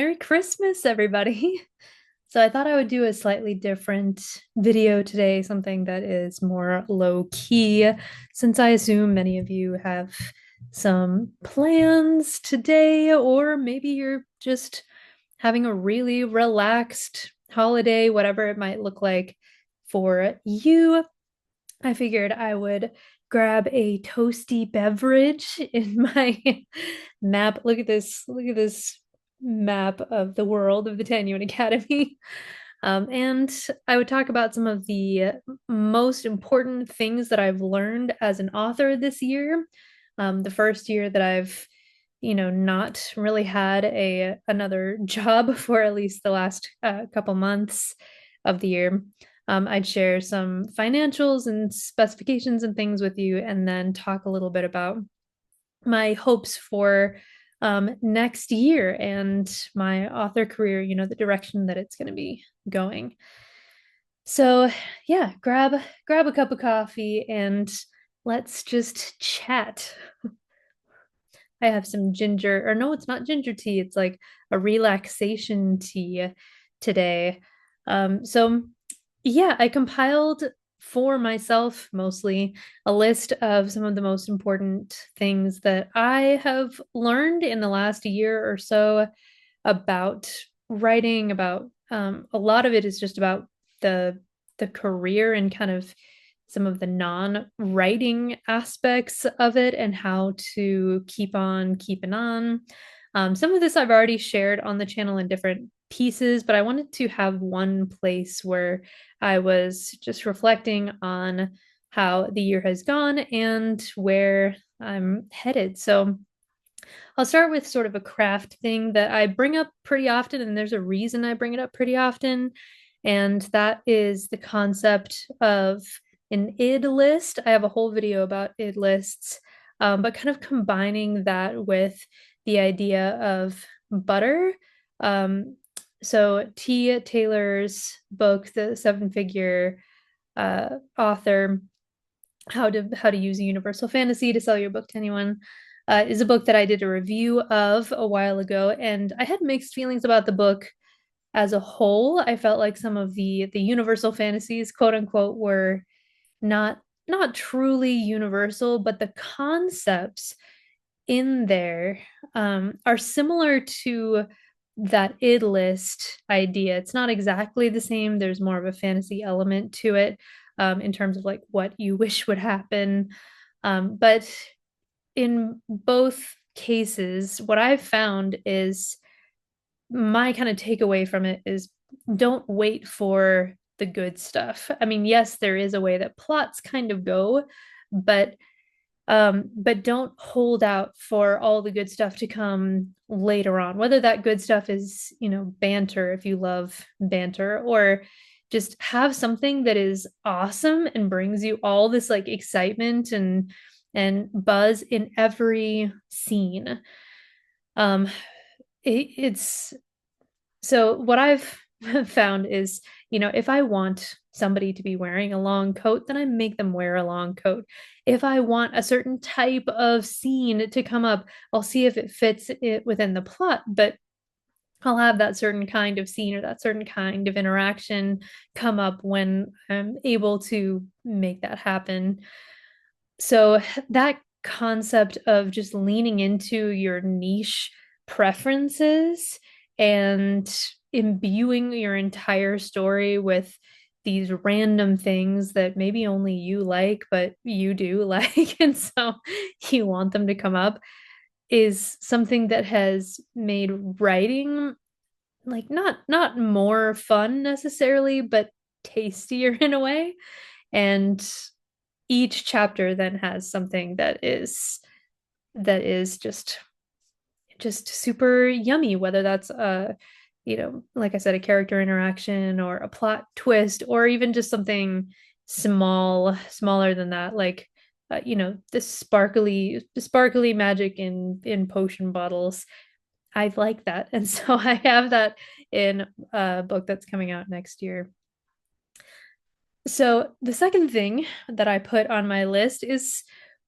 Merry Christmas, everybody. So I thought I would do a slightly different video today, something that is more low key, since I assume many of you have some plans today, or maybe you're just having a really relaxed holiday, whatever it might look like for you. I figured I would grab a toasty beverage in my map. Look at this. Look at this map of the world of the Tanyuan Academy. And I would talk about some of the most important things that I've learned as an author this year. The first year that I've, not really had a another job for at least the last couple months of the year. I'd share some financials and specifications and things with you, and then talk a little bit about my hopes for next year and my author career, the direction that it's going to be going. So, yeah, grab a cup of coffee and let's just chat. I have some ginger, or no, it's not ginger tea. It's like a relaxation tea today. So yeah, I compiled for myself mostly a list of some of the most important things that I have learned in the last year or so about writing, about a lot of it is just about the the career and kind of some of the non-writing aspects of it and how to keep on keeping on. Some of this I've already shared on the channel in different pieces, but I wanted to have one place where I was just reflecting on how the year has gone and where I'm headed. So I'll start with sort of a craft thing that I bring up pretty often, and there's a reason I bring it up pretty often, and that is the concept of an id list. I have a whole video about id lists, but kind of combining that with the idea of butter. So T. Taylor's book, The Seven Figure Author, how to use a universal fantasy to sell your book to anyone, is a book that I did a review of a while ago, and I had mixed feelings about the book as a whole. I felt like some of the universal fantasies, quote unquote, were not truly universal, but the concepts in there are similar to that id list idea. It's not exactly the same. There's more of a fantasy element to it, in terms of like what you wish would happen. But in both cases, what I've found is my kind of takeaway from it is don't wait for the good stuff. I mean, yes, there is a way that plots kind of go, but but don't hold out for all the good stuff to come later on, whether that good stuff is, banter if you love banter, or just have something that is awesome and brings you all this like excitement and buzz in every scene. um it's so what I've found is, if I want somebody to be wearing a long coat, then I make them wear a long coat. If I want a certain type of scene to come up, I'll see if it fits it within the plot, but I'll have that certain kind of scene or that certain kind of interaction come up when I'm able to make that happen. So that concept of just leaning into your niche preferences and imbuing your entire story with these random things that maybe only you like, but you do like, and so you want them to come up, is something that has made writing like not more fun necessarily, but tastier in a way. And each chapter then has something that is just super yummy, whether that's a, like I said, a character interaction or a plot twist, or even just something smaller than that, like the sparkly magic in potion bottles. I like that, and so I have that in a book that's coming out next year. So the second thing that I put on my list is,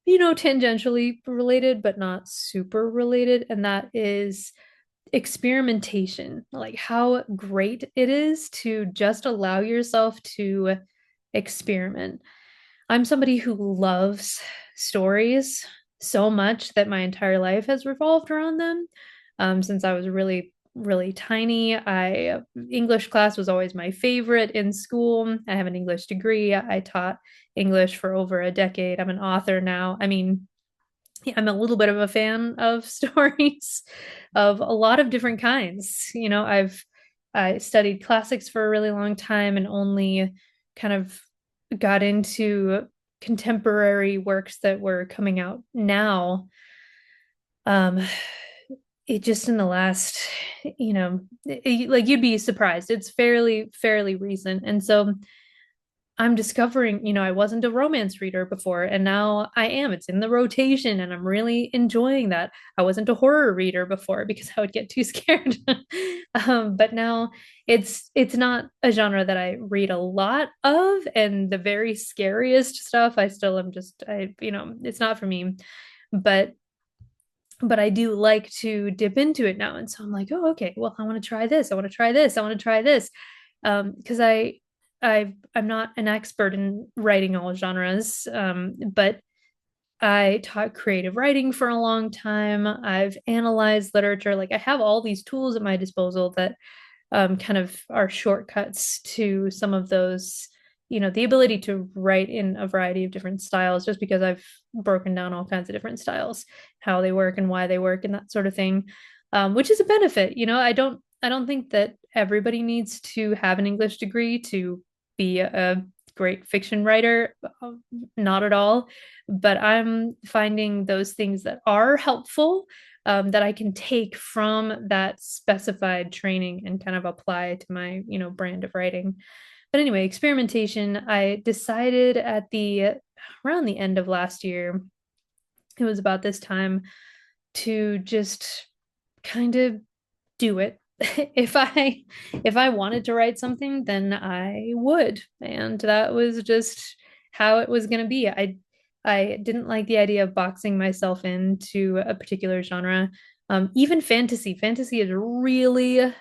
tangentially related, but not super related, and that is experimentation, like how great it is to just allow yourself to experiment. I'm somebody who loves stories so much that my entire life has revolved around them. Since I was really, really tiny, I English class was always my favorite in school. I have an English degree. I taught English for over a decade. I'm an author now. I mean, I'm a little bit of a fan of stories of a lot of different kinds. I studied classics for a really long time and only kind of got into contemporary works that were coming out now. Um, it just in the last, like you'd be surprised. It's fairly recent. And so I'm discovering, I wasn't a romance reader before, and now I am. It's in the rotation, and I'm really enjoying that. I wasn't a horror reader before because I would get too scared. But now it's not a genre that I read a lot of, and the very scariest stuff, I still am just it's not for me. But I do like to dip into it now. And so I'm like, oh, okay, well, I want to try this. I want to try this. I want to try this. Because I'm not an expert in writing all genres, but I taught creative writing for a long time. I've analyzed literature. Like I have all these tools at my disposal that kind of are shortcuts to some of those, the ability to write in a variety of different styles, just because I've broken down all kinds of different styles, how they work and why they work and that sort of thing, which is a benefit. I don't think that everybody needs to have an English degree to be a great fiction writer, not at all. But I'm finding those things that are helpful, that I can take from that specified training and kind of apply to my, brand of writing. But anyway, experimentation, I decided at the around the end of last year, it was about this time, to just kind of do it. If I wanted to write something, then I would. And that was just how it was going to be. I didn't like the idea of boxing myself into a particular genre. Even fantasy. Fantasy is really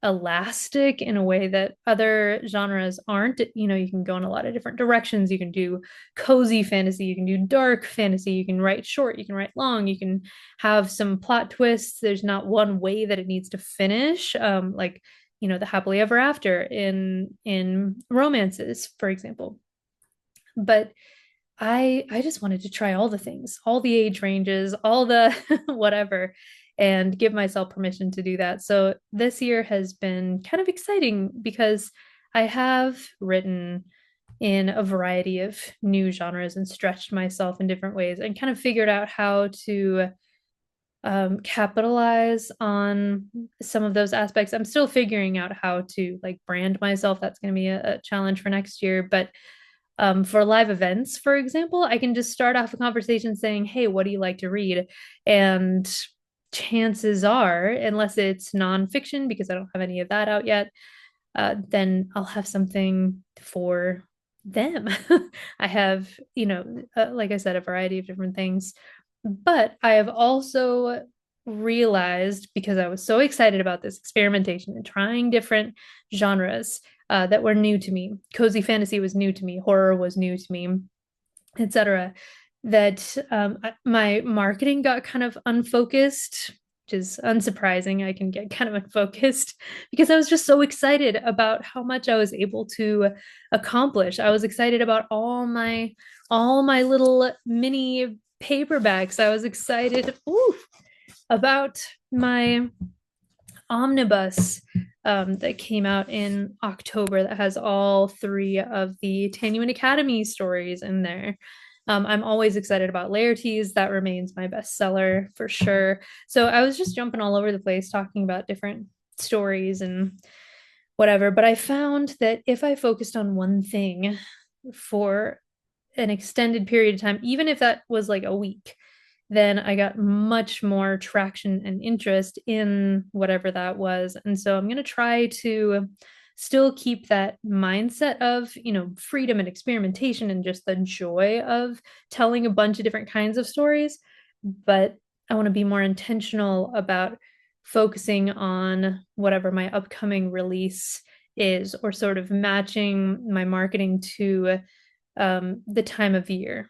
elastic in a way that other genres aren't. You can go in a lot of different directions. You can do cozy fantasy, you can do dark fantasy, you can write short, you can write long, you can have some plot twists. There's not one way that it needs to finish. Like, the happily ever after in romances, for example. But I just wanted to try all the things, all the age ranges, all the whatever, and give myself permission to do that. So this year has been kind of exciting because I have written in a variety of new genres and stretched myself in different ways and kind of figured out how to capitalize on some of those aspects. I'm still figuring out how to like brand myself. That's going to be a challenge for next year. But for live events, for example, I can just start off a conversation saying, hey, what do you like to read? And chances are, unless it's nonfiction, because I don't have any of that out yet, then I'll have something for them. I have, like I said, a variety of different things. But I have also realized, because I was so excited about this experimentation and trying different genres that were new to me. Cozy fantasy was new to me, horror was new to me, etc. That my marketing got kind of unfocused, which is unsurprising. I can get kind of unfocused because I was just so excited about how much I was able to accomplish. I was excited about all my little mini paperbacks. I was excited about my omnibus that came out in October that has all three of the Tanuan Academy stories in there. I'm always excited about Laertes. That remains my bestseller for sure. So I was just jumping all over the place talking about different stories and whatever. But I found that if I focused on one thing for an extended period of time, even if that was like a week, then I got much more traction and interest in whatever that was. And so I'm going to try to still keep that mindset of, freedom and experimentation and just the joy of telling a bunch of different kinds of stories. But I want to be more intentional about focusing on whatever my upcoming release is, or sort of matching my marketing to the time of year.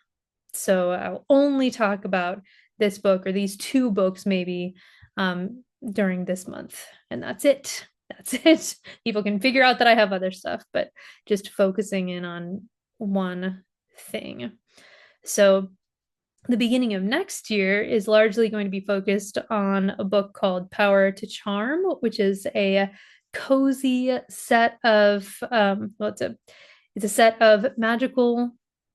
So I'll only talk about this book or these two books maybe during this month, and that's it. That's it. People can figure out that I have other stuff, but just focusing in on one thing. So the beginning of next year is largely going to be focused on a book called Power to Charm, which is a cozy set of it's a set of magical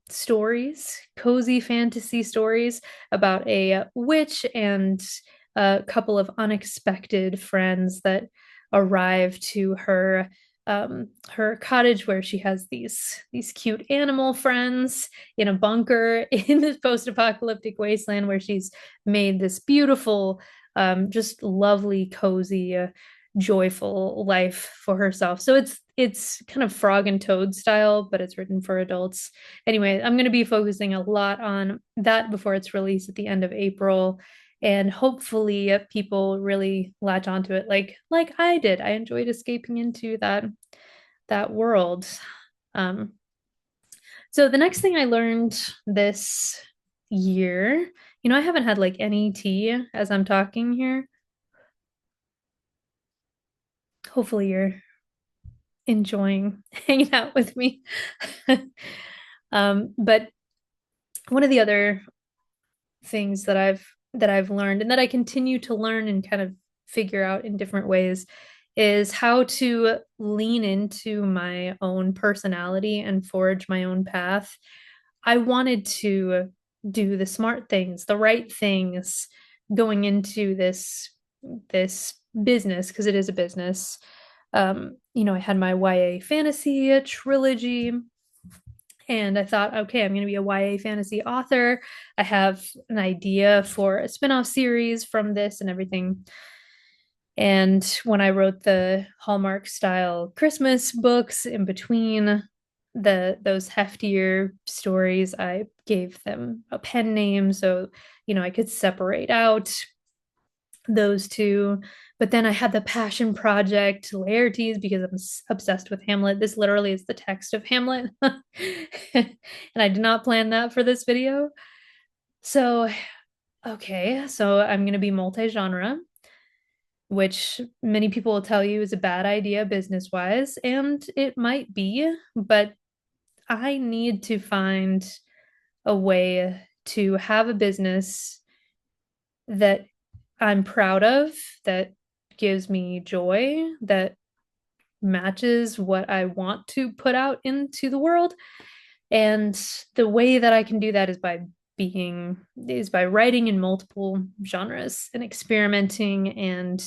stories, cozy fantasy stories about a witch and a couple of unexpected friends that arrive to her cottage where she has these cute animal friends in a bunker in this post-apocalyptic wasteland where she's made this beautiful just lovely cozy joyful life for herself. So it's kind of Frog and Toad style, but it's written for adults. Anyway, I'm going to be focusing a lot on that before it's released at the end of April, and hopefully people really latch onto it like I did. I enjoyed escaping into that world. Um, so the next thing I learned this year, I haven't had like any tea as I'm talking here. Hopefully you're enjoying hanging out with me. But one of the other things that I've learned and that I continue to learn and kind of figure out in different ways is how to lean into my own personality and forge my own path. I wanted to do the smart things, the right things going into this business because it is a business. I had my YA fantasy trilogy, and I thought, okay, I'm going to be a YA fantasy author. I have an idea for a spinoff series from this and everything. And when I wrote the Hallmark style Christmas books in between those heftier stories, I gave them a pen name so I could separate out those two. But then I had the passion project Laertes because I'm obsessed with Hamlet. This literally is the text of Hamlet. And I did not plan that for this video. So, okay, so I'm going to be multi-genre, which many people will tell you is a bad idea business wise, and it might be, but I need to find a way to have a business that I'm proud of, that gives me joy, that matches what I want to put out into the world. And the way that I can do that is by writing in multiple genres and experimenting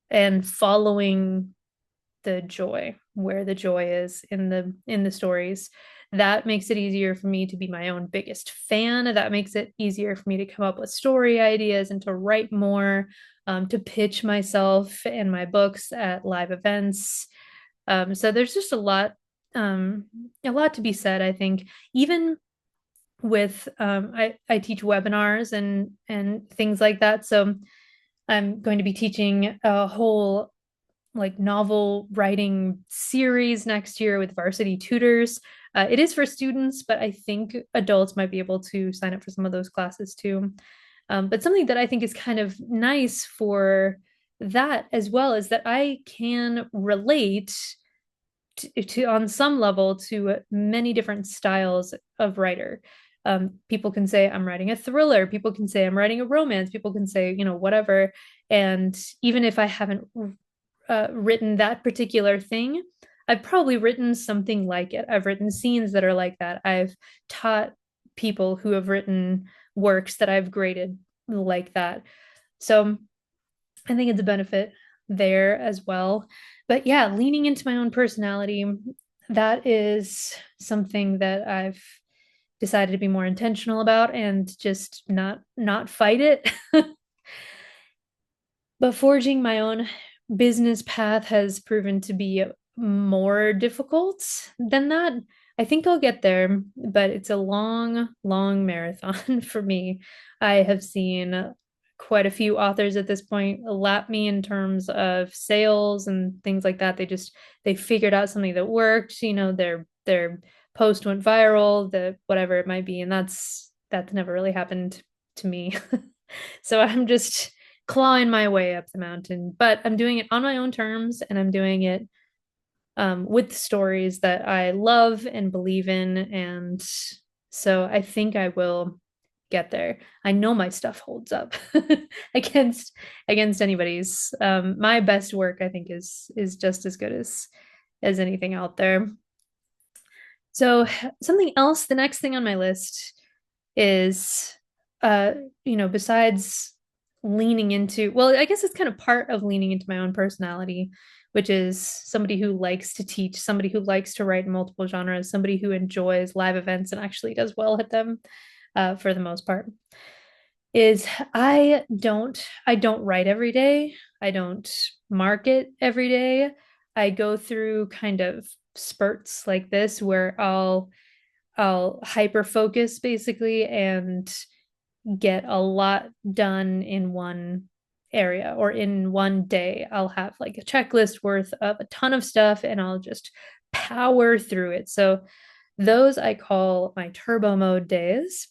and following the joy where the joy is in the stories. That makes it easier for me to be my own biggest fan. That makes it easier for me to come up with story ideas and to write more, to pitch myself and my books at live events. So there's just a lot to be said, I think. Even with I teach webinars and things like that. So I'm going to be teaching a whole like novel writing series next year with varsity tutors. It is for students, but I think adults might be able to sign up for some of those classes too. But something that I think is kind of nice for that as well is that I can relate to on some level to many different styles of writer. People can say I'm writing a thriller. People can say I'm writing a romance. People can say whatever. And even if I haven't written that particular thing, I've probably written something like it. I've written scenes that are like that. I've taught people who have written works that I've graded like that. So I think it's a benefit there as well. But yeah, leaning into my own personality, that is something that I've decided to be more intentional about and just not fight it. But forging my own business path has proven to be more difficult than that. I think I'll get there, but it's a long, long marathon for me. I have seen quite a few authors at this point lap me in terms of sales and things like that. They figured out something that worked, their post went viral, the whatever it might be, and that's never really happened to me. So I'm just clawing my way up the mountain, but I'm doing it on my own terms, and I'm doing it with stories that I love and believe in. And so I think I will get there. I know my stuff holds up against anybody's. My best work, I think, is just as good as anything out there. So something else, the next thing on my list is uh, besides leaning into, well, I guess it's kind of part of leaning into my own personality, which is somebody who likes to teach, somebody who likes to write in multiple genres, somebody who enjoys live events and actually does well at them, for the most part, is I don't write every day. I don't market every day. I go through kind of spurts like this where I'll hyper focus basically and get a lot done in one area, or in one day. I'll have like a checklist worth of a ton of stuff and I'll just power through it. So those I call my turbo mode days.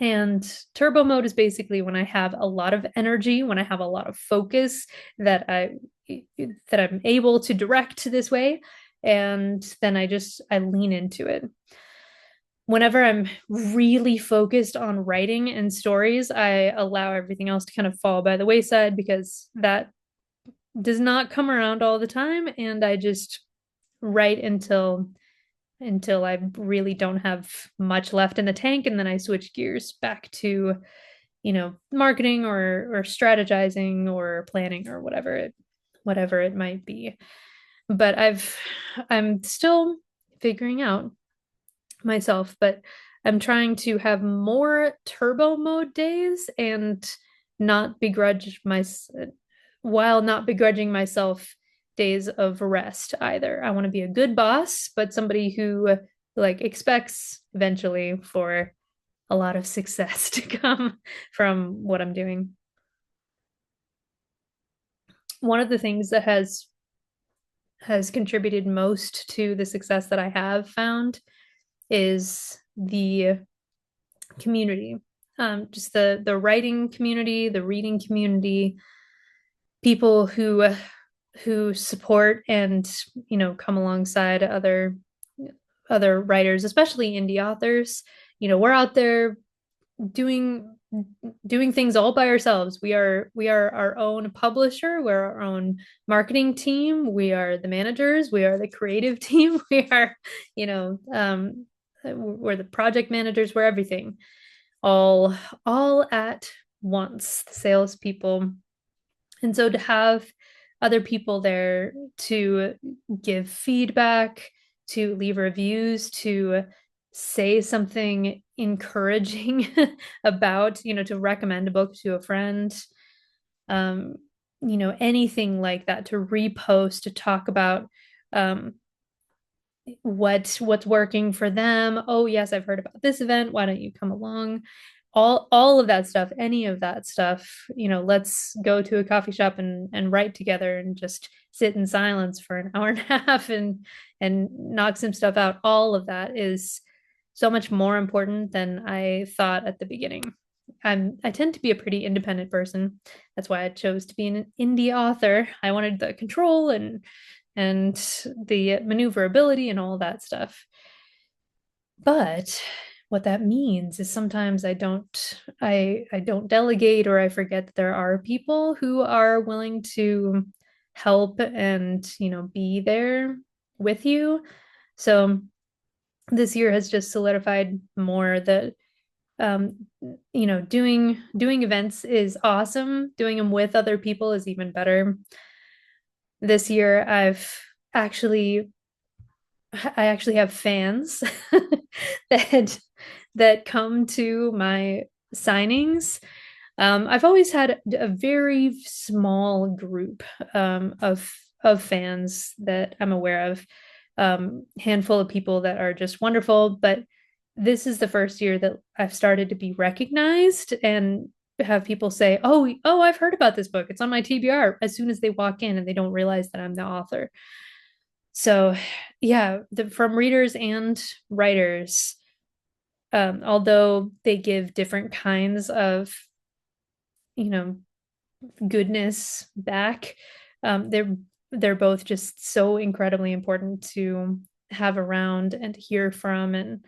And turbo mode is basically when I have a lot of energy, when I have a lot of focus that I'm able to direct this way, and then I lean into it. Whenever I'm really focused on writing and stories, I allow everything else to kind of fall by the wayside, because that does not come around all the time, and I just write until I really don't have much left in the tank, and then I switch gears back to, marketing or strategizing or planning or whatever it might be. But I'm still figuring out myself, but I'm trying to have more turbo mode days and not begrudge my while not begrudging myself days of rest either. I want to be a good boss, but somebody who like expects eventually for a lot of success to come from what I'm doing. One of the things that has contributed most to the success that I have found is the community. Just the writing community, the reading community, people who support and come alongside other writers, especially indie authors. We're out there doing doing things all by ourselves. We are our own publisher, we're our own marketing team, we are the managers, we are the creative team, we are, we're the project managers, we're everything, all at once, the salespeople. And so to have other people there to give feedback, to leave reviews, to say something encouraging about, to recommend a book to a friend, um, anything like that, to repost, to talk about what's working for them. Oh yes, I've heard about this event, why don't you come along? All of that stuff, any of that stuff, let's go to a coffee shop and write together and just sit in silence for an hour and a half and knock some stuff out. All of that is so much more important than I thought at the beginning. I tend to be a pretty independent person. That's why I chose to be an indie author. I wanted the control and the maneuverability and all that stuff. But what that means is sometimes I don't delegate, or I forget that there are people who are willing to help and, be there with you. So this year has just solidified more that um doing events is awesome. Doing them with other people is even better. This year actually I actually have fans that come to my signings. I've always had a very small group of fans that I'm aware of, handful of people that are just wonderful. But this is the first year that I've started to be recognized, and have people say, "Oh, I've heard about this book. It's on my TBR," as soon as they walk in and they don't realize that I'm the author. So, yeah, from readers and writers, although they give different kinds of, you know, goodness back, they're both just so incredibly important to have around and hear from and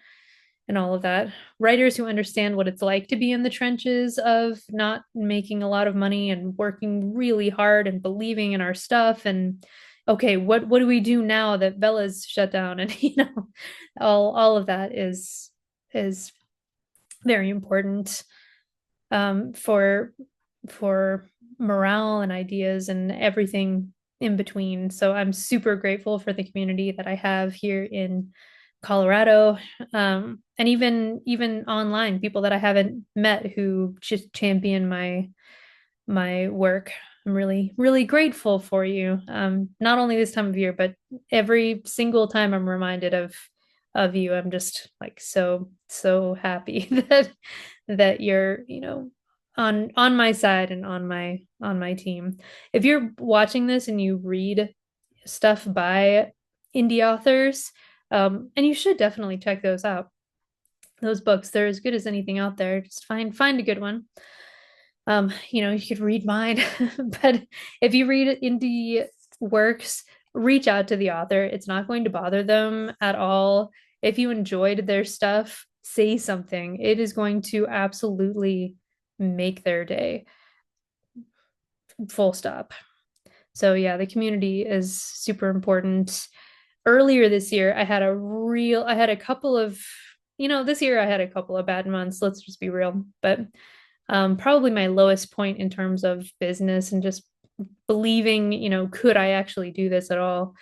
all of that. Writers who understand what it's like to be in the trenches of not making a lot of money and working really hard and believing in our stuff and okay, what do we do now that Bella's shut down? And all of that is very important for morale and ideas and everything in between. So I'm super grateful for the community that I have here in Colorado, and even online, people that I haven't met who just champion my work. I'm really grateful for you. Not only this time of year, but every single time I'm reminded of you. I'm just like so happy that you're, on my side and on my team. If you're watching this and you read stuff by indie authors, and you should definitely check those out. Those books, they're as good as anything out there. Just find a good one. You could read mine, but if you read indie works, reach out to the author. It's not going to bother them at all. If you enjoyed their stuff, say something. It is going to absolutely make their day. Full stop. So yeah, the community is super important. Earlier this year, I had a couple of, this year I had a couple of bad months, let's just be real. But probably my lowest point in terms of business and just believing, could I actually do this at all?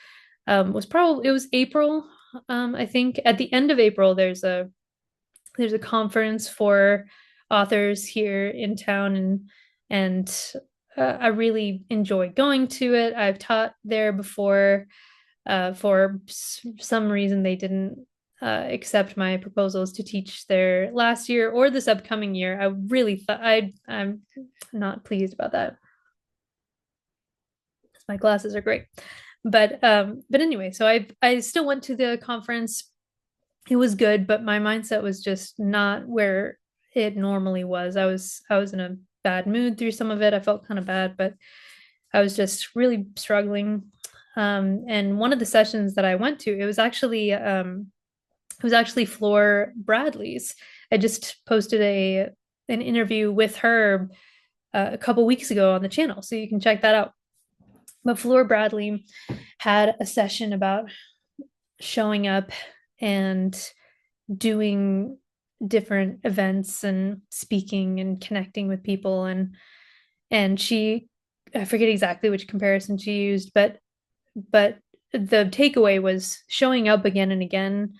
It was April. I think at the end of April, there's a conference for authors here in town, and I really enjoy going to it. I've taught there before. For some reason, they didn't accept my proposals to teach there last year or this upcoming year. I really thought I'm not pleased about that. My classes are great, but anyway, so I still went to the conference. It was good, but my mindset was just not where it normally was. I was in a bad mood through some of it. I felt kind of bad, but I was just really struggling. And one of the sessions that I went to, it was actually Flor Bradley's. I just posted an interview with her a couple weeks ago on the channel, so you can check that out. But Flor Bradley had a session about showing up and doing different events and speaking and connecting with people, and she, I forget exactly which comparison she used, but the takeaway was showing up again and again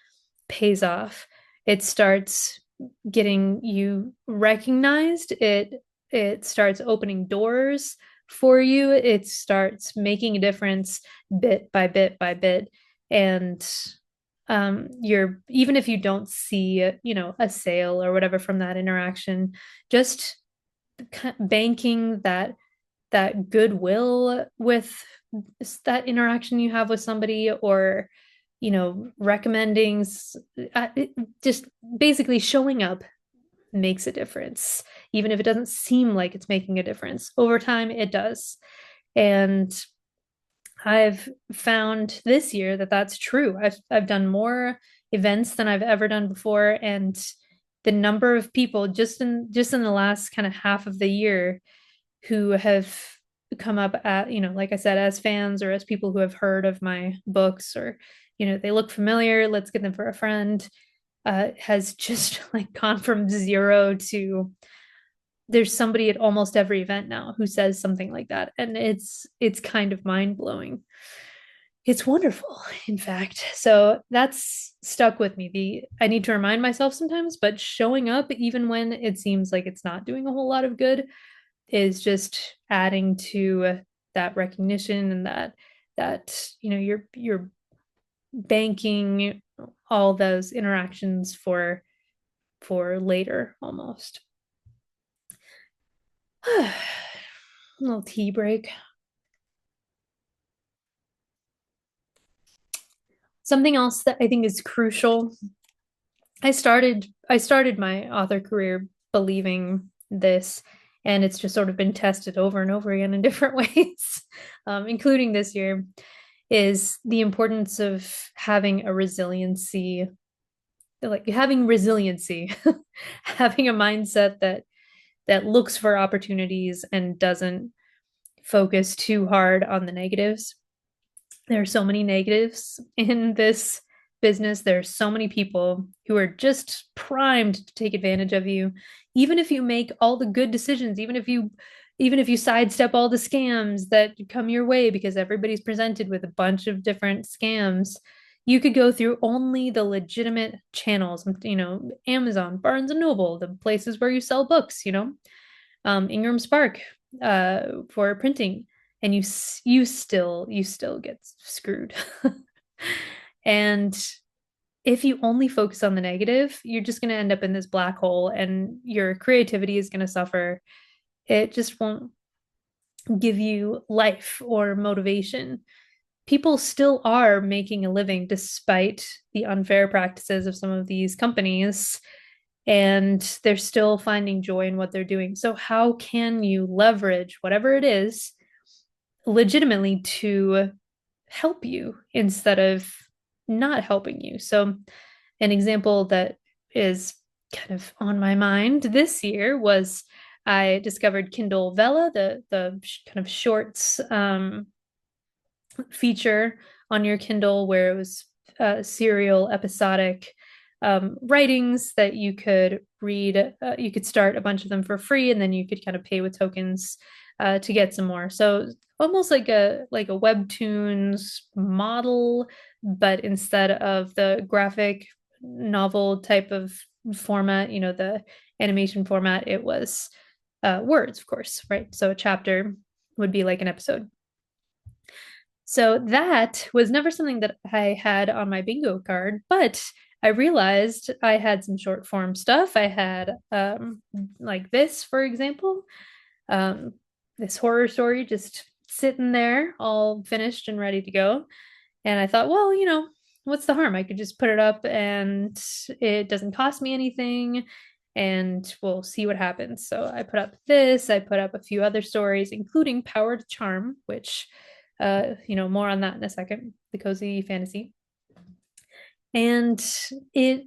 pays off. It starts getting you recognized. It starts opening doors for you. It starts making a difference bit by bit by bit. And you're, even if you don't see, a sale or whatever from that interaction, just banking that goodwill with that interaction you have with somebody, or recommending, just basically showing up makes a difference, even if it doesn't seem like it's making a difference. Over time it does. And I've found this year that that's true. I've done more events than I've ever done before, and the number of people just in the last kind of half of the year who have come up at, like I said, as fans or as people who have heard of my books, or they look familiar, let's get them for a friend, has just like gone from zero to, there's somebody at almost every event now who says something like that, and it's kind of mind-blowing. It's wonderful, in fact. So that's stuck with me. I need to remind myself sometimes, but showing up even when it seems like it's not doing a whole lot of good is just adding to that recognition, and that you're banking all those interactions for later almost. A little tea break. Something else that I think is crucial. I started my author career believing this, and it's just sort of been tested over and over again in different ways, including this year, is the importance of having a resiliency, like having resiliency, having a mindset that looks for opportunities and doesn't focus too hard on the negatives. There are so many negatives in this business. There's so many people who are just primed to take advantage of you. Even if you make all the good decisions, even if you sidestep all the scams that come your way because everybody's presented with a bunch of different scams, you could go through only the legitimate channels, Amazon, Barnes and Noble, the places where you sell books, Ingram Spark for printing, and you still get screwed. And if you only focus on the negative, you're just going to end up in this black hole, and your creativity is going to suffer. It just won't give you life or motivation. People still are making a living despite the unfair practices of some of these companies, and they're still finding joy in what they're doing. So, how can you leverage whatever it is legitimately to help you instead of not helping you? So, an example that is kind of on my mind this year was I discovered Kindle Vella, the kind of shorts feature on your Kindle where it was serial episodic writings that you could read. You could start a bunch of them for free, and then you could kind of pay with tokens to get some more. So almost like a webtoons model, but instead of the graphic novel type of format, the animation format, it was words, of course, right? So a chapter would be like an episode. So that was never something that I had on my bingo card, but I realized I had some short form stuff. I had like this, for example, um, this horror story just sitting there, all finished and ready to go. And I thought, well, what's the harm? I could just put it up and it doesn't cost me anything and we'll see what happens. So I put up this, I put up a few other stories, including Power to Charm, which, more on that in a second, the cozy fantasy. And it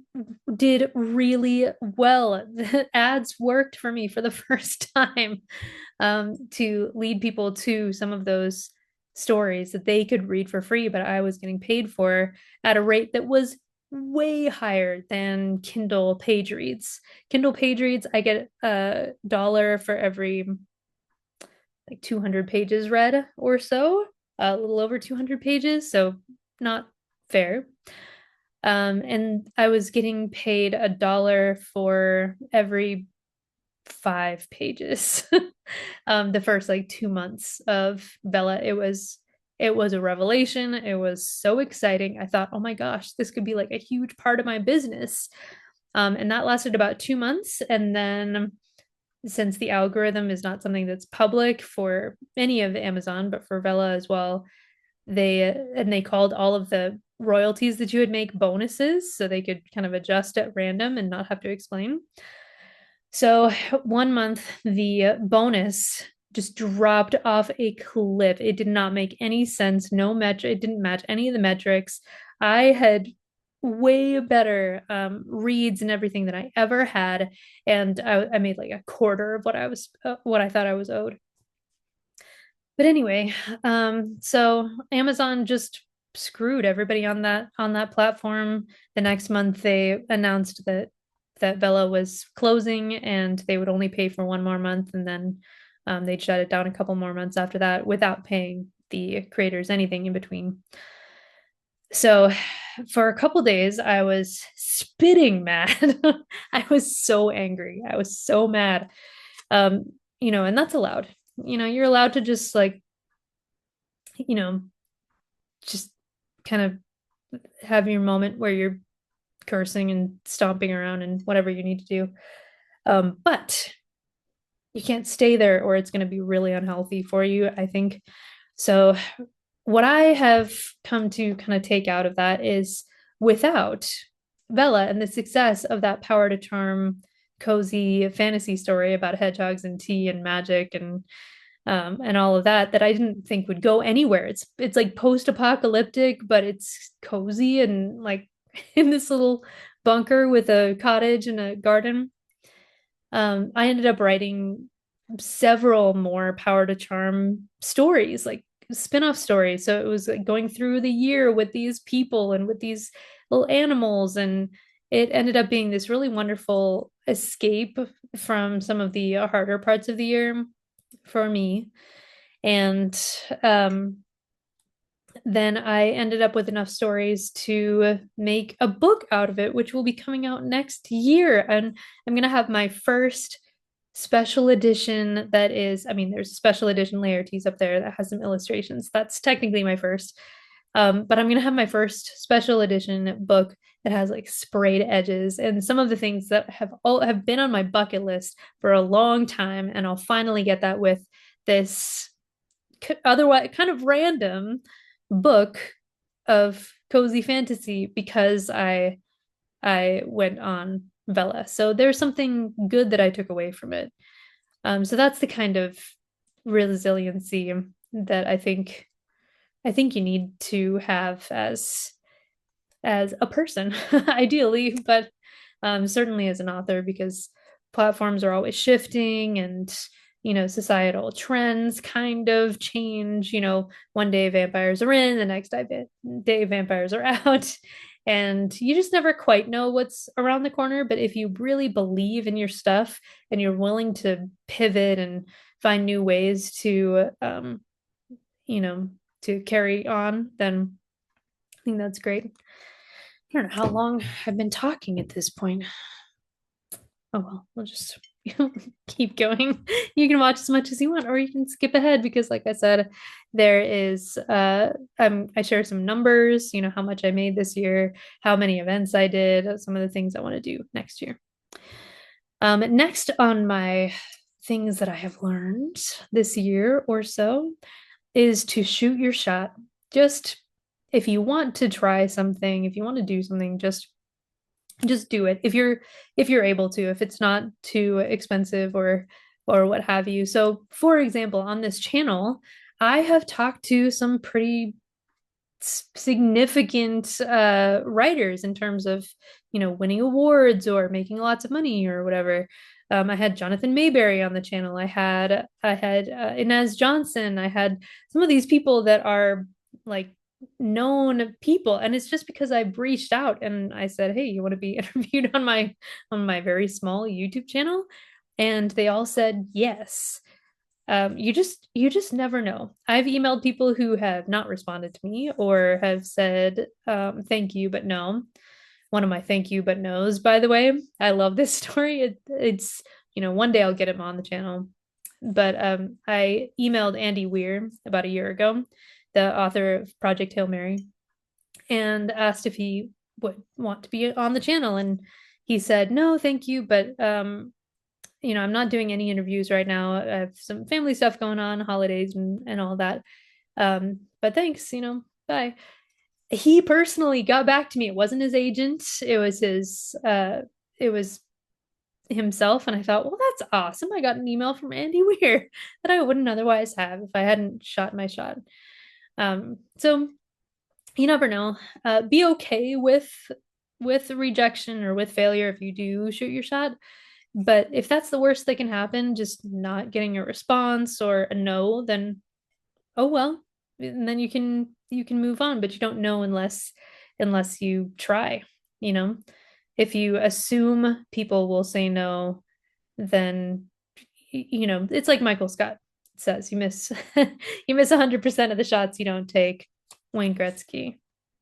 did really well. The ads worked for me for the first time, to lead people to some of those stories that they could read for free, but I was getting paid for at a rate that was way higher than Kindle page reads. Kindle page reads, I get $1 for every like 200 pages read or so, a little over 200 pages, so not fair. And I was getting paid $1 for every 5 pages. The first like 2 months of Bella, it was a revelation. It was so exciting. I thought, oh my gosh, this could be like a huge part of my business. And that lasted about 2 months. And then since the algorithm is not something that's public for any of Amazon, but for Vela as well, they called all of the royalties that you would make bonuses so they could kind of adjust at random and not have to explain. So 1 month, the bonus just dropped off a cliff. It did not make any sense. No metric, it didn't match any of the metrics. I had way better reads and everything than I ever had, and I made like a quarter of what I thought I was owed. But anyway, so Amazon just screwed everybody on that platform. The next month they announced that Bella was closing and they would only pay for one more month, and then they'd shut it down a couple more months after that without paying the creators anything in between. So for a couple days I was spitting mad. I was so angry. I was so mad. Um, and that's allowed. You're allowed to just like, you know, just kind of have your moment where you're cursing and stomping around and whatever you need to do. But you can't stay there or it's going to be really unhealthy for you, I think. So what I have come to kind of take out of that is without Bella and the success of that power to charm cozy fantasy story about hedgehogs and tea and magic and all of that that I didn't think would go anywhere. It's like post-apocalyptic, but it's cozy and like in this little bunker with a cottage and a garden. I ended up writing several more Power to Charm stories, like spin-off stories. So it was like going through the year with these people and with these little animals, and it ended up being this really wonderful escape from some of the harder parts of the year for me. And then I ended up with enough stories to make a book out of it, which will be coming out next year. And I'm going to have my first special edition that is, I mean, there's special edition Laertes up there that has some illustrations. That's technically my first. But I'm going to have my first special edition book that has like sprayed edges and some of the things that have been on my bucket list for a long time. And I'll finally get that with this otherwise kind of random book of cozy fantasy because I went on Vela. So there's something good that I took away from it. So that's the kind of resiliency that I think you need to have as a person, ideally, but certainly as an author, because platforms are always shifting and societal trends kind of change. One day vampires are in, the next day vampires are out. And you just never quite know what's around the corner. But if you really believe in your stuff and you're willing to pivot and find new ways you know, to carry on, then I think that's great. I don't know how long I've been talking at this point. Oh well, we'll just keep going. You can watch as much as you want, or you can skip ahead because, like I said, there is I share some numbers, how much I made this year, how many events I did, some of the things I want to do next year. Next on my things that I have learned this year or so is to shoot your shot. Just if you want to try something, if you want to do something, just do it if you're able to, if it's not too expensive or what have you. So for example, on this channel I have talked to some pretty significant writers in terms of winning awards or making lots of money or whatever. I had Jonathan Mayberry on the channel. I had Inez Johnson. I had some of these people that are like known people, and it's just because I've reached out and I said, hey, you want to be interviewed on my very small YouTube channel, and they all said yes. You just never know. I've emailed people who have not responded to me or have said thank you but no. One of my thank you but no's, by the way. I love this story. It's one day I'll get him on the channel. But I emailed Andy Weir about a year ago, the author of Project Hail Mary, and asked if he would want to be on the channel. And he said, no, thank you, but I'm not doing any interviews right now. I have some family stuff going on, holidays and all that. But thanks, bye. He personally got back to me. It wasn't his agent. It was himself. And I thought, well, that's awesome. I got an email from Andy Weir that I wouldn't otherwise have if I hadn't shot my shot. So you never know. Be okay with rejection or with failure if you do shoot your shot. But if that's the worst that can happen, just not getting a response or a no, then oh well. And then you can move on, but you don't know unless you try, you know. If you assume people will say no, then it's like Michael Scott says, you miss you miss 100% of the shots you don't take. Wayne Gretzky,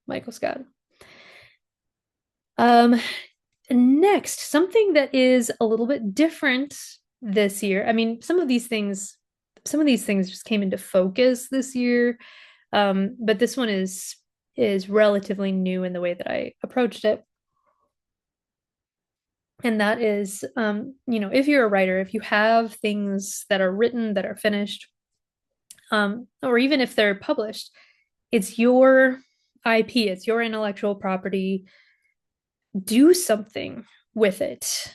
Michael Scott. Um, Next, something that is a little bit different this year. I mean, some of these things just came into focus this year. But this one is relatively new in the way that I approached it. And that is, if you're a writer, if you have things that are written that are finished, or even if they're published, it's your IP, it's your intellectual property. Do something with it,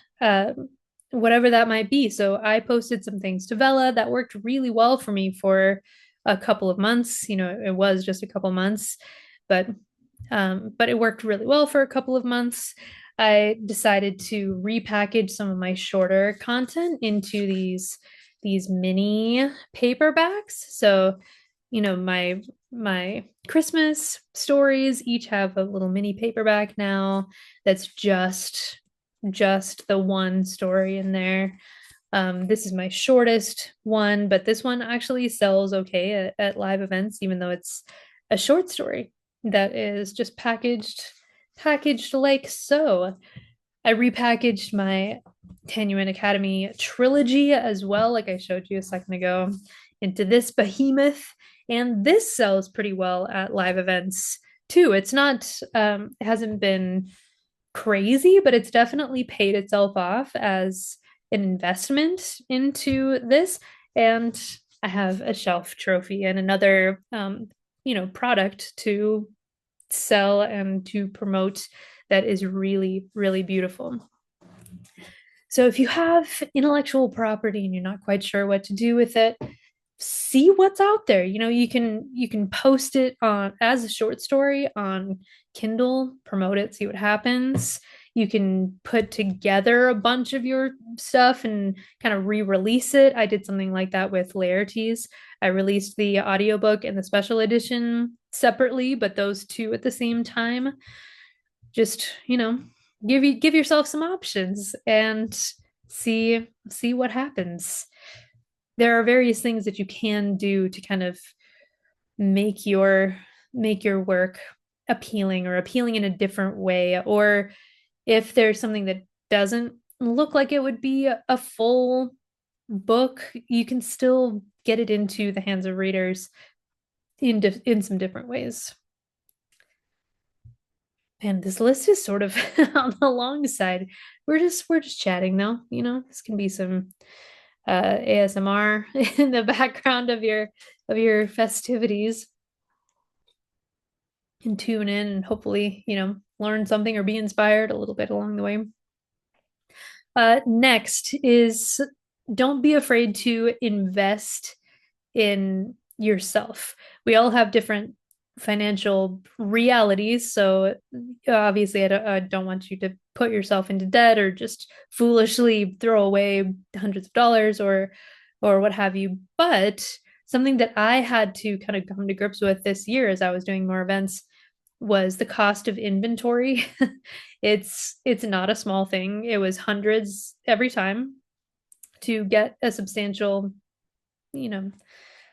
whatever that might be. So I posted some things to Vella that worked really well for me for a couple of months. It was just a couple months, but it worked really well for a couple of months. I decided to repackage some of my shorter content into these mini paperbacks. So, my Christmas stories each have a little mini paperback now that's just the one story in there. This is my shortest one, but this one actually sells okay at live events, even though it's a short story that is just packaged like so. I repackaged my Tenuan Academy trilogy as well, like I showed you a second ago, into this behemoth. And this sells pretty well at live events too. It's not, it hasn't been crazy, but it's definitely paid itself off as an investment into this. And I have a shelf trophy and another, product to sell and to promote that is really, really beautiful. So if you have intellectual property and you're not quite sure what to do with it, see what's out there. You can post it on as a short story on Kindle, promote it, see what happens. You can put together a bunch of your stuff and kind of re-release it. I did something like that with Laertes. I released the audiobook and the special edition separately, but those two at the same time. Just, give yourself some options and see what happens. There are various things that you can do to kind of make your make your work appealing or appealing in a different way, or if there's something that doesn't look like it would be a full book, you can still get it into the hands of readers in some different ways. And this list is sort of on the long side. We're just chatting though. This can be some ASMR in the background of your festivities, and tune in and hopefully, learn something or be inspired a little bit along the way. Next is, don't be afraid to invest in yourself. We all have different financial realities. So obviously, I don't want you to put yourself into debt or just foolishly throw away hundreds of dollars or what have you. But something that I had to kind of come to grips with this year as I was doing more events was the cost of inventory. It's not a small thing. It was hundreds every time to get a substantial, you know,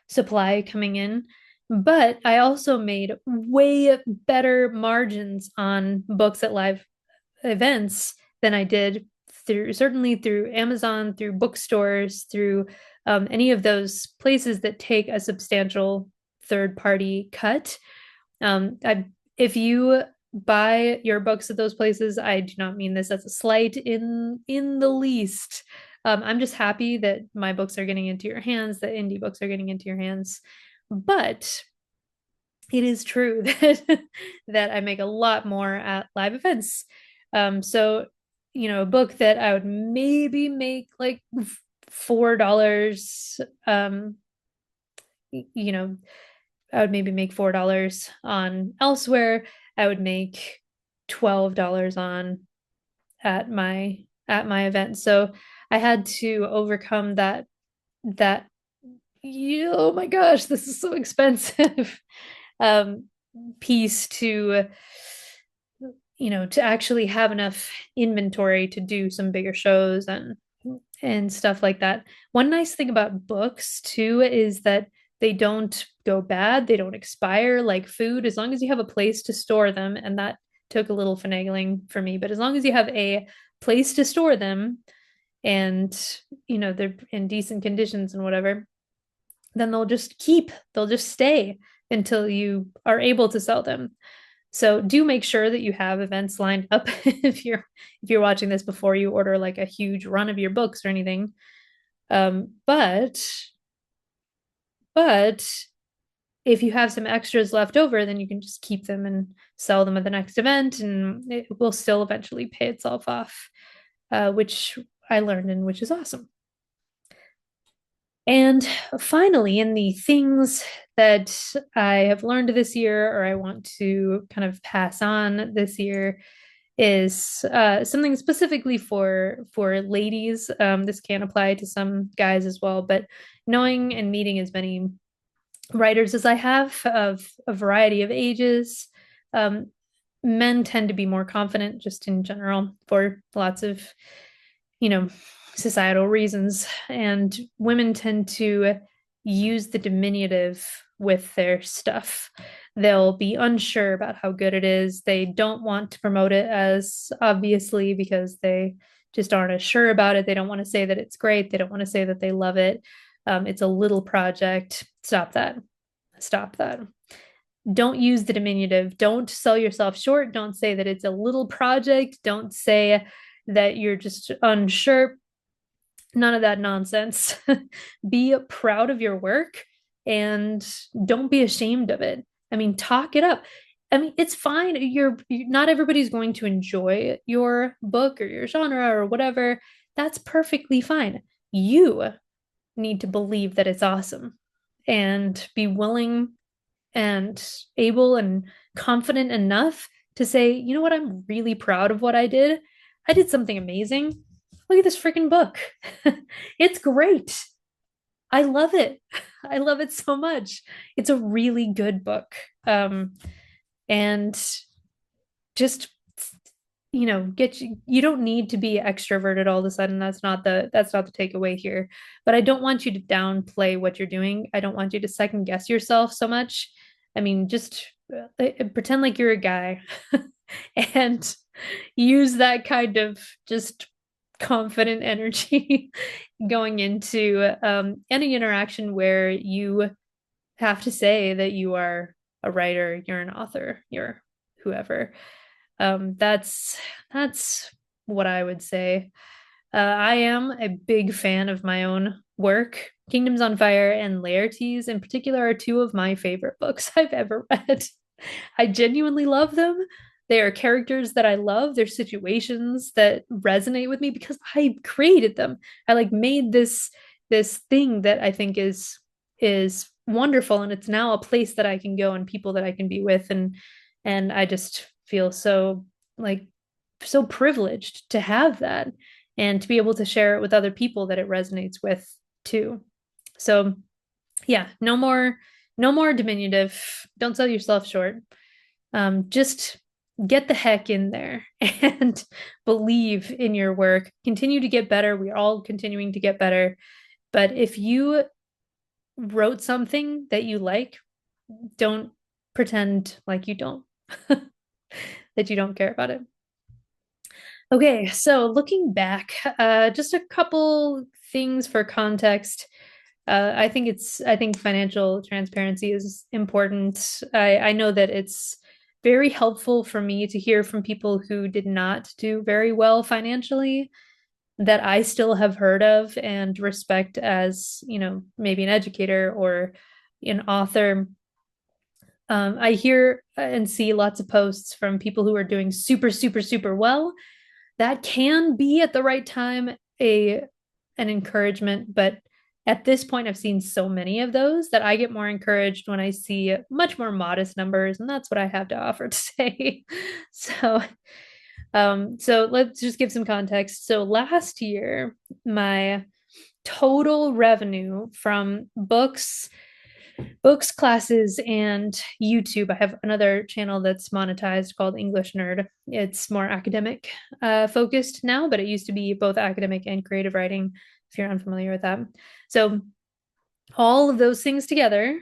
supply coming in. But I also made way better margins on books at live events than I did certainly through Amazon, through bookstores, through any of those places that take a substantial third party cut. If you buy your books at those places, I do not mean this as a slight in the least. I'm just happy that my books are getting into your hands, that indie books are getting into your hands. But it is true that that I make a lot more at live events. So a book that I would maybe make like $4. You know, I would maybe make $4 on elsewhere. I would make $12 on at my event. So I had to overcome that oh my gosh, this is so expensive um piece to actually have enough inventory to do some bigger shows and stuff like that. One nice thing about books too is that they don't go bad, they don't expire like food, as long as you have a place to store them. And that took a little finagling for me, but as long as you have a place to store them and they're in decent conditions and whatever, then they'll just stay until you are able to sell them. So do make sure that you have events lined up if you're watching this before you order like a huge run of your books or anything. But if you have some extras left over, then you can just keep them and sell them at the next event, and it will still eventually pay itself off, which I learned and which is awesome. And finally, in the things that I have learned this year or I want to kind of pass on this year is something specifically for ladies. This can apply to some guys as well, but knowing and meeting as many writers as I have of a variety of ages, um, men tend to be more confident just in general for lots of, you know, societal reasons. And women tend to use the diminutive with their stuff. They'll be unsure about how good it is. They don't want to promote it as obviously because they just aren't as sure about it. They don't want to say that it's great. They don't want to say that they love it. It's a little project. Stop that. Stop that. Don't use the diminutive. Don't sell yourself short. Don't say that it's a little project. Don't say that you're just unsure. None of that nonsense. Be proud of your work and don't be ashamed of it. I mean, talk it up. I mean, it's fine. You're not everybody's going to enjoy your book or your genre or whatever. That's perfectly fine. You need to believe that it's awesome and be willing and able and confident enough to say, you know what, I'm really proud of what I did. I did something amazing. Look at this freaking book. It's great. I love it. I love it so much. It's a really good book. And just get you don't need to be extroverted all of a sudden. That's not the takeaway here. But I don't want you to downplay what you're doing. I don't want you to second guess yourself so much. I mean, just pretend like you're a guy and use that kind of just confident energy going into any interaction where you have to say that you are a writer, you're an author, you're whoever. That's what I would say. I am a big fan of my own work. Kingdoms on Fire and Laertes, in particular, are two of my favorite books I've ever read. I genuinely love them. They are characters that I love. They're situations that resonate with me because I created them. I like made this thing that I think is wonderful, and it's now a place that I can go and people that I can be with, and I just feel so like so privileged to have that and to be able to share it with other people that it resonates with too. So yeah, no more diminutive. Don't sell yourself short. Just get the heck in there and believe in your work. Continue to get better. We're all continuing to get better. But if you wrote something that you like, don't pretend like you don't, that you don't care about it. Okay, so looking back, just a couple things for context. I think financial transparency is important. I know that it's very helpful for me to hear from people who did not do very well financially that I still have heard of and respect as, maybe an educator or an author. I hear and see lots of posts from people who are doing super, super, super well. That can be at the right time an encouragement, but at this point, I've seen so many of those that I get more encouraged when I see much more modest numbers, and that's what I have to offer today. So let's just give some context. So last year, my total revenue from books, classes, and YouTube. I have another channel that's monetized called English Nerd. It's more academic focused now, but it used to be both academic and creative writing, if you're unfamiliar with that. So all of those things together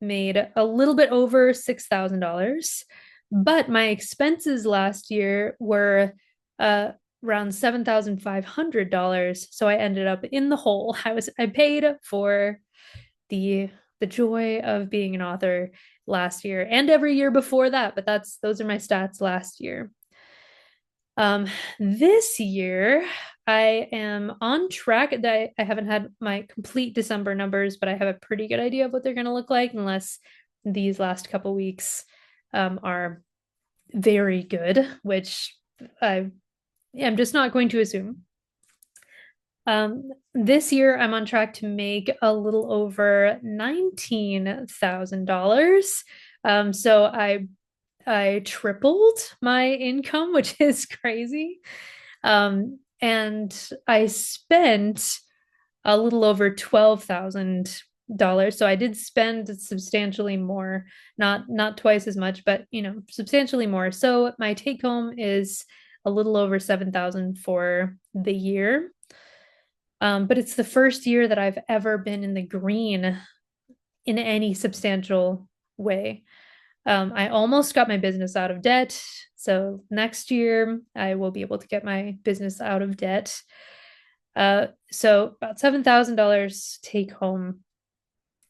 made a little bit over $6,000. But my expenses last year were around $7,500. So I ended up in the hole. I paid for the the joy of being an author, last year and every year before that, but those are my stats last year. Um, this year, I am on track. I haven't had my complete December numbers, but I have a pretty good idea of what they're going to look like, unless these last couple weeks are very good, which I am just not going to assume. This year I'm on track to make a little over $19,000. So I tripled my income, which is crazy. And I spent a little over $12,000. So I did spend substantially more, not twice as much, but substantially more. So my take home is a little over 7,000 for the year. But it's the first year that I've ever been in the green in any substantial way. I almost got my business out of debt. So next year, I will be able to get my business out of debt. So about $7,000 take home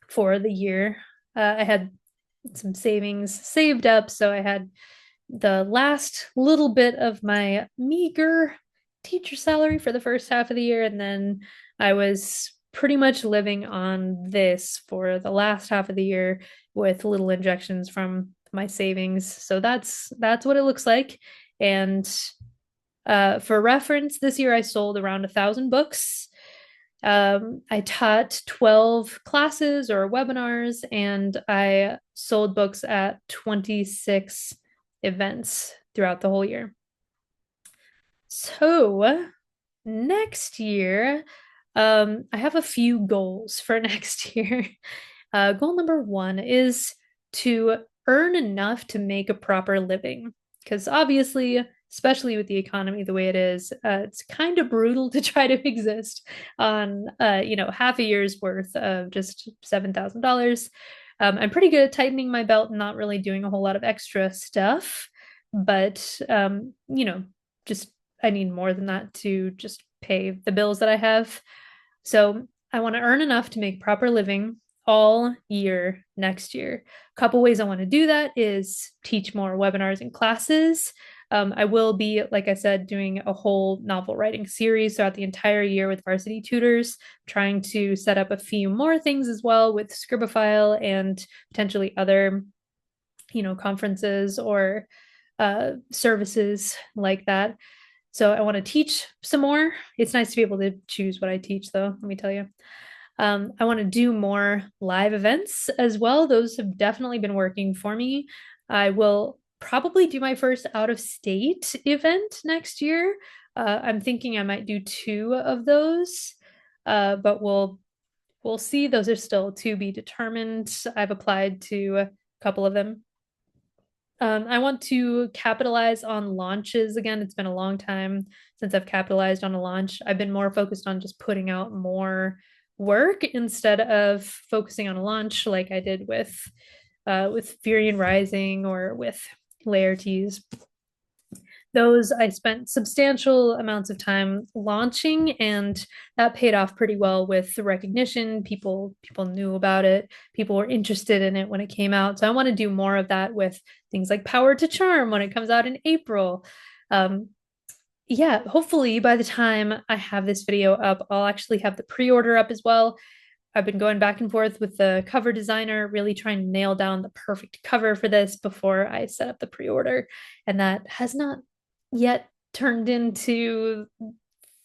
for the year. I had some savings saved up, so I had the last little bit of my meager teacher salary for the first half of the year, and then I was pretty much living on this for the last half of the year with little injections from my savings. So that's what it looks like. And for reference, this year I sold around 1,000 books. I taught 12 classes or webinars, and I sold books at 26 events throughout the whole year. So next year, I have a few goals for next year. Goal number one is to earn enough to make a proper living. Because obviously, especially with the economy the way it is, it's kind of brutal to try to exist on, half a year's worth of just $7,000. I'm pretty good at tightening my belt and not really doing a whole lot of extra stuff, but just I need more than that to just pay the bills that I have. So I want to earn enough to make proper living all year next year. A couple ways I want to do that is teach more webinars and classes. I will be, like I said, doing a whole novel writing series throughout the entire year with varsity tutors, trying to set up a few more things as well with Scribophile and potentially other, conferences or services like that. So I want to teach some more. It's nice to be able to choose what I teach, though, let me tell you. I want to do more live events as well. Those have definitely been working for me. I will probably do my first out of state event next year. I'm thinking I might do 2 of those, but we'll see. Those are still to be determined. I've applied to a couple of them. I want to capitalize on launches again. It's been a long time since I've capitalized on a launch. I've been more focused on just putting out more work instead of focusing on a launch like I did with Furion Rising or with Laertes. Those I spent substantial amounts of time launching, and that paid off pretty well with the recognition. People knew about it. People were interested in it when it came out. So I want to do more of that with things like Power to Charm when it comes out in April. Yeah, hopefully by the time I have this video up, I'll actually have the pre-order up as well. I've been going back and forth with the cover designer, really trying to nail down the perfect cover for this before I set up the pre-order. And that has not yet turned into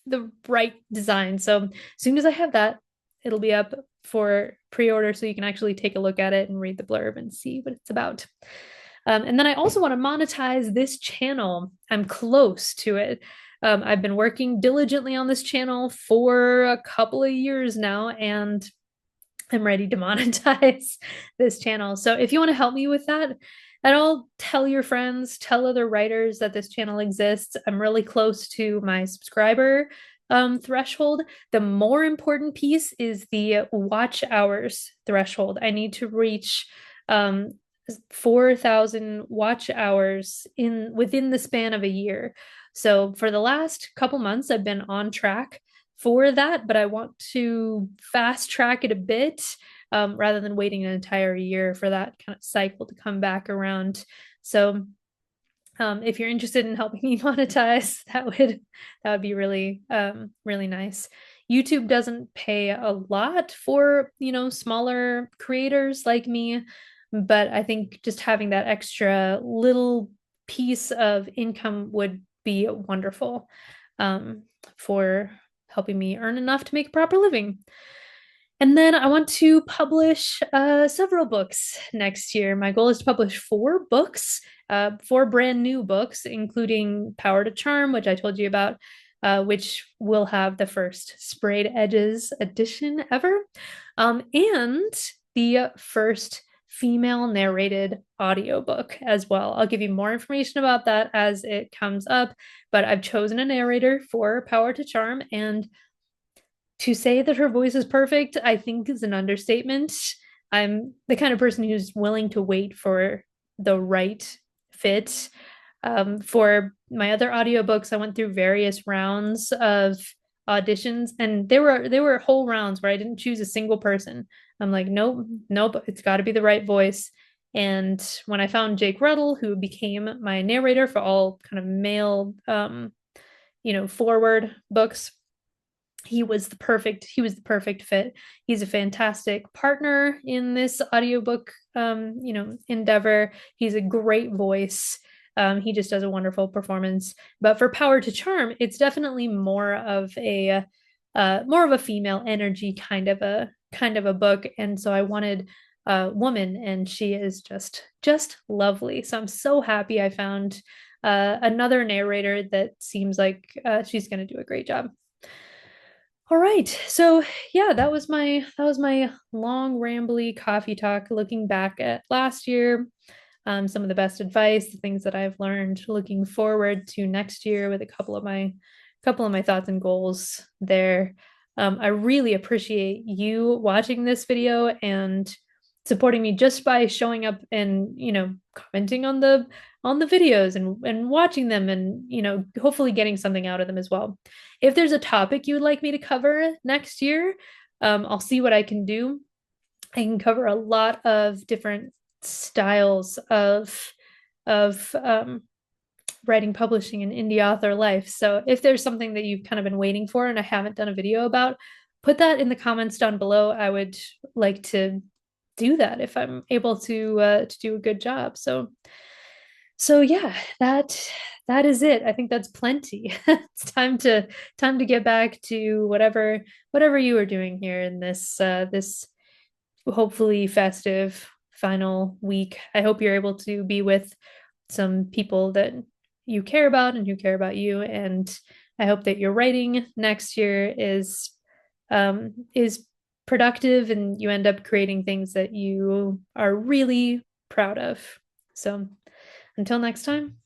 the right design. So as soon as I have that, it'll be up for pre-order so you can actually take a look at it and read the blurb and see what it's about. And then I also want to monetize this channel. I'm close to it. I've been working diligently on this channel for a couple of years now, and I'm ready to monetize this channel. So if you want to help me with that, and I'll tell your friends, tell other writers that this channel exists. I'm really close to my subscriber threshold. The more important piece is the watch hours threshold. I need to reach 4,000 watch hours within the span of a year. So for the last couple months, I've been on track for that, but I want to fast track it a bit. rather than waiting an entire year for that kind of cycle to come back around. So if you're interested in helping me monetize, that would be really really nice. YouTube doesn't pay a lot for, smaller creators like me, but I think just having that extra little piece of income would be wonderful for helping me earn enough to make a proper living. And then I want to publish several books next year. My goal is to publish 4 books, 4 brand new books, including Power to Charm, which I told you about, which will have the first Sprayed Edges edition ever, and the first female narrated audiobook as well. I'll give you more information about that as it comes up, but I've chosen a narrator for Power to Charm, and to say that her voice is perfect, I think is an understatement. I'm the kind of person who's willing to wait for the right fit. For my other audiobooks, I went through various rounds of auditions, and there were whole rounds where I didn't choose a single person. I'm like, nope, nope, it's got to be the right voice. And when I found Jake Ruddle, who became my narrator for all kind of male, forward books, he was the perfect fit. He's a fantastic partner in this audiobook endeavor. He's a great voice. He just does a wonderful performance. But for Power to Charm, it's definitely more of a female energy kind of a book. And so I wanted a woman, and she is just lovely. So I'm so happy I found another narrator that seems like she's going to do a great job. All right. So yeah, that was my long rambly coffee talk looking back at last year, some of the best advice, the things that I've learned, looking forward to next year with a couple of my thoughts and goals there. I really appreciate you watching this video and supporting me just by showing up and, commenting on the videos and watching them, and, hopefully getting something out of them as well. If there's a topic you would like me to cover next year, I'll see what I can do. I can cover a lot of different styles of writing, publishing, and indie author life. So if there's something that you've kind of been waiting for and I haven't done a video about, put that in the comments down below. I would like to do that if I'm able to do a good job. So yeah, that is it. I think that's plenty. It's time to get back to whatever you are doing here in this hopefully festive final week. I hope you're able to be with some people that you care about and who care about you. And I hope that your writing next year is productive and you end up creating things that you are really proud of. So until next time.